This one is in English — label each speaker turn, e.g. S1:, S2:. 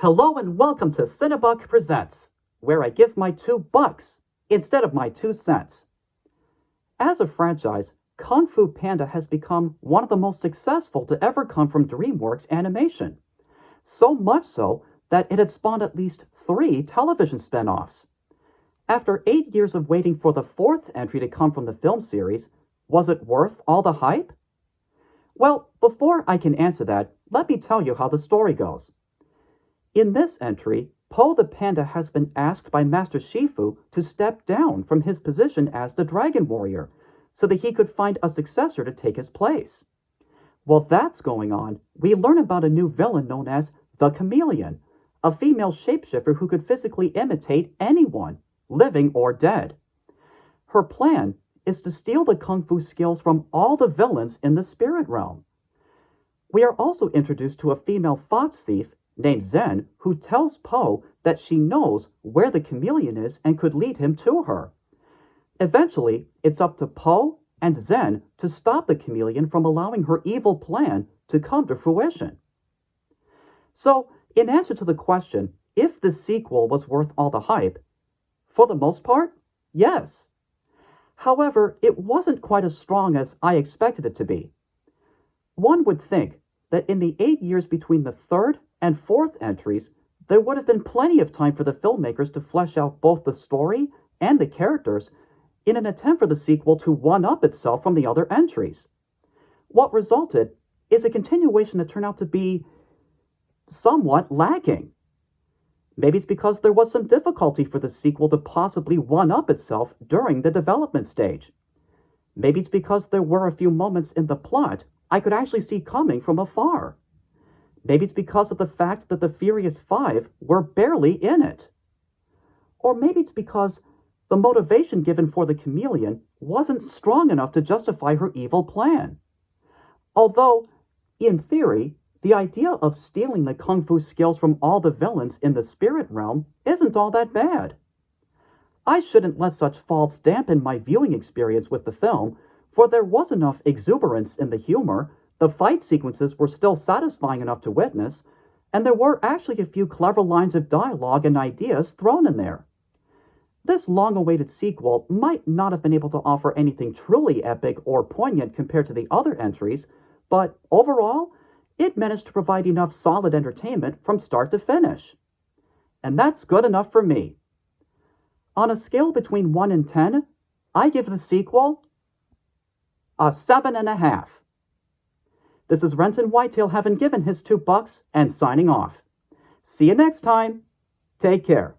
S1: Hello and welcome to Cinebuck Presents, where I give my $2 instead of my 2 cents. As a franchise, Kung Fu Panda has become one of the most successful to ever come from DreamWorks Animation. So much so that it had spawned at least 3 television spin-offs. After 8 years of waiting for the 4th entry to come from the film series, was it worth all the hype? Well, before I can answer that, let me tell you how the story goes. In this entry, Po the Panda has been asked by Master Shifu to step down from his position as the Dragon Warrior so that he could find a successor to take his place. While that's going on, we learn about a new villain known as the Chameleon, a female shapeshifter who could physically imitate anyone, living or dead. Her plan is to steal the kung fu skills from all the villains in the spirit realm. We are also introduced to a female fox thief named Zen, who tells Po that she knows where the chameleon is and could lead him to her. Eventually, it's up to Po and Zen to stop the chameleon from allowing her evil plan to come to fruition. So, in answer to the question, if the sequel was worth all the hype, for the most part, yes. However, it wasn't quite as strong as I expected it to be. One would think that in the 8 years between the 3rd and 4th entries, there would have been plenty of time for the filmmakers to flesh out both the story and the characters in an attempt for the sequel to one-up itself from the other entries. What resulted is a continuation that turned out to be somewhat lacking. Maybe it's because there was some difficulty for the sequel to possibly one-up itself during the development stage. Maybe it's because there were a few moments in the plot I could actually see coming from afar. Maybe it's because of the fact that the Furious Five were barely in it. Or maybe it's because the motivation given for the chameleon wasn't strong enough to justify her evil plan. Although, in theory, the idea of stealing the kung fu skills from all the villains in the spirit realm isn't all that bad. I shouldn't let such faults dampen my viewing experience with the film, for there was enough exuberance in the humor. The fight sequences were still satisfying enough to witness, and there were actually a few clever lines of dialogue and ideas thrown in there. This long-awaited sequel might not have been able to offer anything truly epic or poignant compared to the other entries, but overall, it managed to provide enough solid entertainment from start to finish. And that's good enough for me. On a scale between 1 and 10, I give the sequel a 7.5. This is Renton Whitetail having given his $2 and signing off. See you next time. Take care.